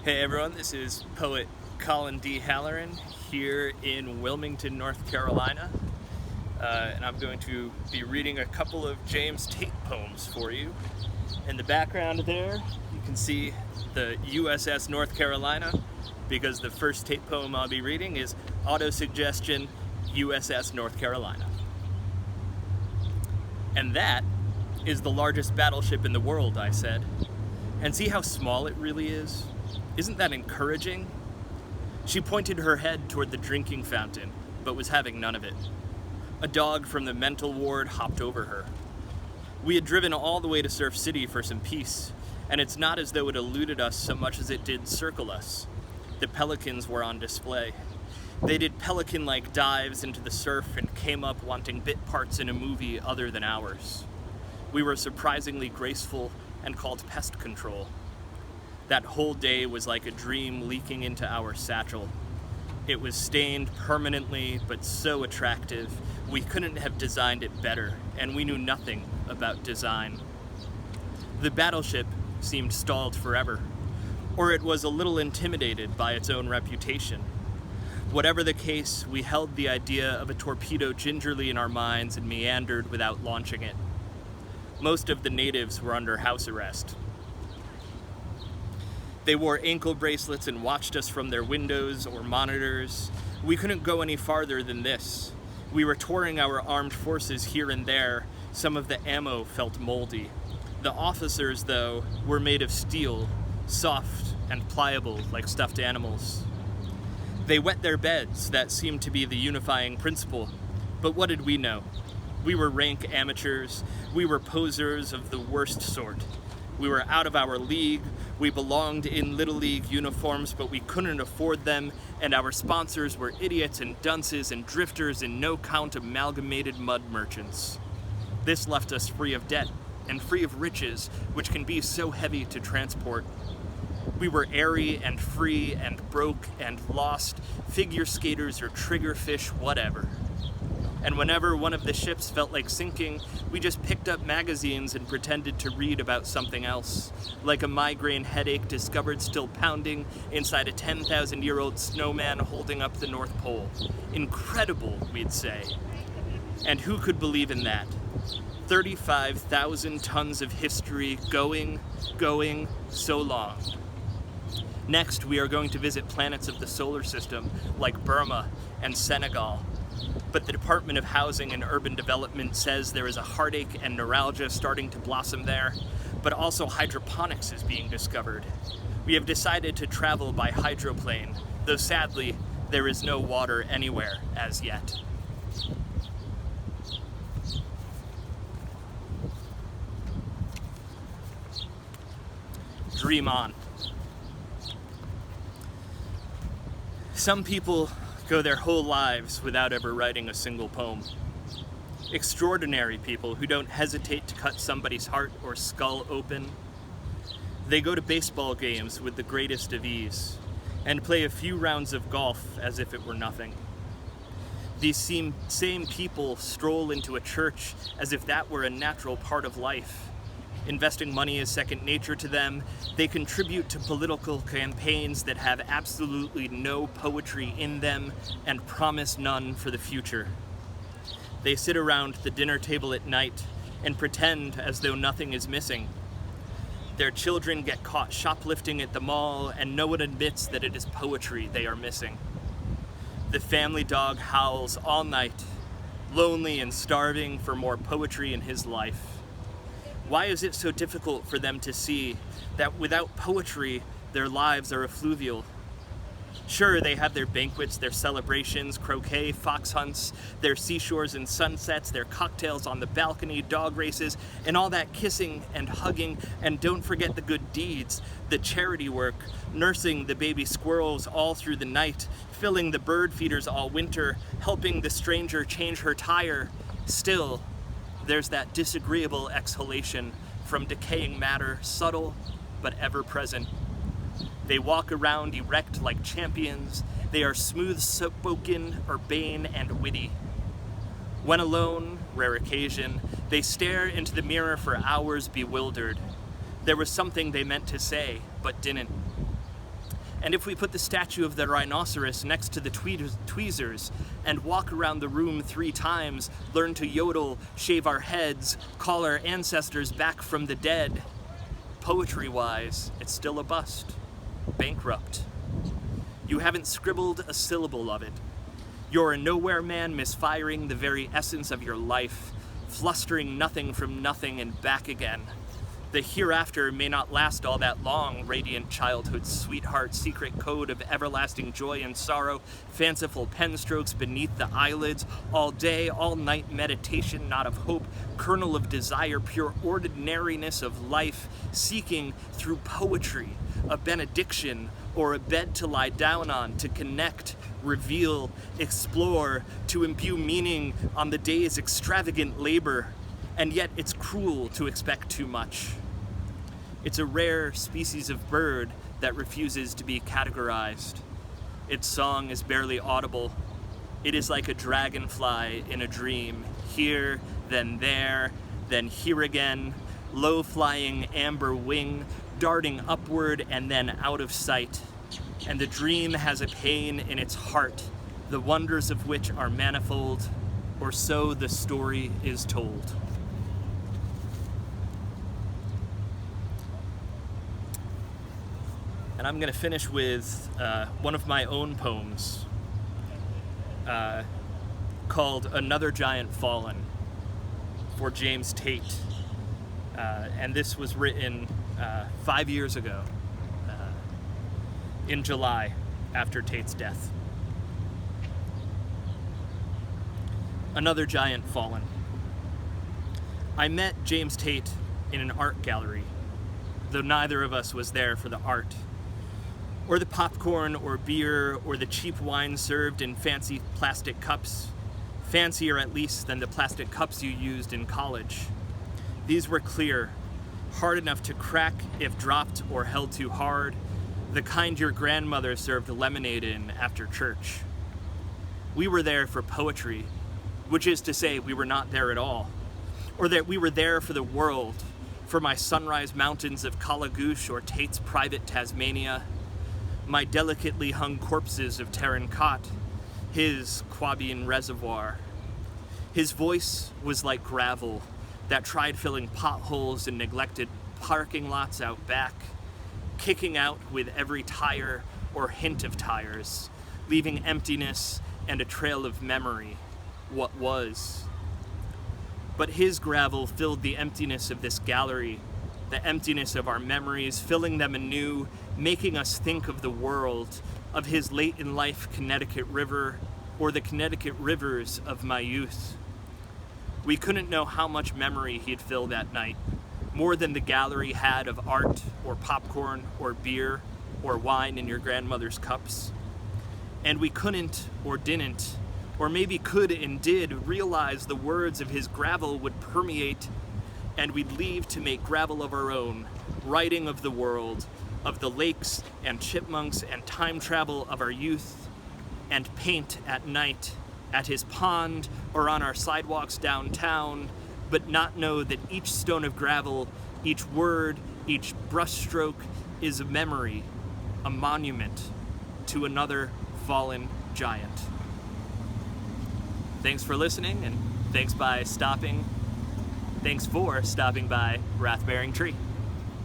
Hey everyone, this is poet Colin D. Halloran here in Wilmington, North Carolina. And I'm going to be reading a couple of James Tate poems for you. In the background there, you can see the USS North Carolina, because the first Tate poem I'll be reading is Autosuggestion, USS North Carolina. And that is the largest battleship in the world, I said. And see how small it really is? Isn't that encouraging? She pointed her head toward the drinking fountain, but was having none of it. A dog from the mental ward hopped over her. We had driven all the way to Surf City for some peace, and it's not as though it eluded us so much as it did circle us. The pelicans were on display. They did pelican-like dives into the surf and came up wanting bit parts in a movie other than ours. We were surprisingly graceful and called pest control. That whole day was like a dream leaking into our satchel. It was stained permanently, but so attractive, we couldn't have designed it better, and we knew nothing about design. The battleship seemed stalled forever, or it was a little intimidated by its own reputation. Whatever the case, we held the idea of a torpedo gingerly in our minds and meandered without launching it. Most of the natives were under house arrest. They wore ankle bracelets and watched us from their windows or monitors. We couldn't go any farther than this. We were touring our armed forces here and there. Some of the ammo felt moldy. The officers, though, were made of steel, soft and pliable like stuffed animals. They wet their beds. That seemed to be the unifying principle. But what did we know? We were rank amateurs. We were posers of the worst sort. We were out of our league. We belonged in Little League uniforms, but we couldn't afford them, and our sponsors were idiots and dunces and drifters and no-count amalgamated mud merchants. This left us free of debt and free of riches, which can be so heavy to transport. We were airy and free and broke and lost, figure skaters or triggerfish, whatever. And whenever one of the ships felt like sinking, we just picked up magazines and pretended to read about something else, like a migraine headache discovered still pounding inside a 10,000-year-old snowman holding up the North Pole. Incredible, we'd say. And who could believe in that? 35,000 tons of history going, so long. Next, we are going to visit planets of the solar system, like Burma and Senegal. But the Department of Housing and Urban Development says there is a heartache and neuralgia starting to blossom there, but also hydroponics is being discovered. We have decided to travel by hydroplane, though sadly, there is no water anywhere as yet. Dream on. Some people go their whole lives without ever writing a single poem. Extraordinary people who don't hesitate to cut somebody's heart or skull open. They go to baseball games with the greatest of ease and play a few rounds of golf as if it were nothing. These same people stroll into a church as if that were a natural part of life. Investing money is second nature to them. They contribute to political campaigns that have absolutely no poetry in them and promise none for the future. They sit around the dinner table at night and pretend as though nothing is missing. Their children get caught shoplifting at the mall, and no one admits that it is poetry they are missing. The family dog howls all night, lonely and starving for more poetry in his life. Why is it so difficult for them to see that without poetry, their lives are effluvial? Sure, they have their banquets, their celebrations, croquet, fox hunts, their seashores and sunsets, their cocktails on the balcony, dog races, and all that kissing and hugging, and don't forget the good deeds, the charity work, nursing the baby squirrels all through the night, filling the bird feeders all winter, helping the stranger change her tire. Still, there's that disagreeable exhalation from decaying matter, subtle but ever present. They walk around erect like champions. They are smooth-spoken, urbane, and witty. When alone, rare occasion, they stare into the mirror for hours bewildered. There was something they meant to say, but didn't. And if we put the statue of the rhinoceros next to the tweezers and walk around the room 3 times, learn to yodel, shave our heads, call our ancestors back from the dead, poetry-wise, it's still a bust. Bankrupt. You haven't scribbled a syllable of it. You're a nowhere man misfiring the very essence of your life, flustering nothing from nothing and back again. The hereafter may not last all that long, radiant childhood's sweetheart, secret code of everlasting joy and sorrow, fanciful pen strokes beneath the eyelids, all day, all night meditation, not of hope, kernel of desire, pure ordinariness of life, seeking through poetry, a benediction, or a bed to lie down on, to connect, reveal, explore, to imbue meaning on the day's extravagant labor, and yet it's cruel to expect too much. It's a rare species of bird that refuses to be categorized. Its song is barely audible. It is like a dragonfly in a dream, here, then there, then here again, low-flying amber wing, darting upward and then out of sight. And the dream has a pain in its heart, the wonders of which are manifold, or so the story is told. And I'm going to finish with one of my own poems called Another Giant Fallin for James Tate. And this was written 5 years ago in July after Tate's death. Another Giant Fallin. I met James Tate in an art gallery, though neither of us was there for the art, or the popcorn or beer or the cheap wine served in fancy plastic cups, fancier at least than the plastic cups you used in college. These were clear, hard enough to crack if dropped or held too hard, the kind your grandmother served lemonade in after church. We were there for poetry, which is to say we were not there at all, or that we were there for the world, for my sunrise mountains of Kalagoosh or Tate's private Tasmania, my delicately hung corpses of Terran Cot, his Quabian reservoir. His voice was like gravel that tried filling potholes in neglected parking lots out back, kicking out with every tire or hint of tires, leaving emptiness and a trail of memory, what was. But his gravel filled the emptiness of this gallery, the emptiness of our memories, filling them anew, making us think of the world, of his late-in-life Connecticut River, or the Connecticut rivers of my youth. We couldn't know how much memory he'd fill that night, more than the gallery had of art, or popcorn, or beer, or wine in your grandmother's cups. And we couldn't, or didn't, or maybe could and did, realize the words of his gravel would permeate, and we'd leave to make gravel of our own, writing of the world, of the lakes and chipmunks and time travel of our youth, and paint at night at his pond or on our sidewalks downtown, but not know that each stone of gravel, each word, each brushstroke is a memory, a monument to another fallen giant. Thanks for listening, and thanks for stopping by Wrath-Bearing Tree.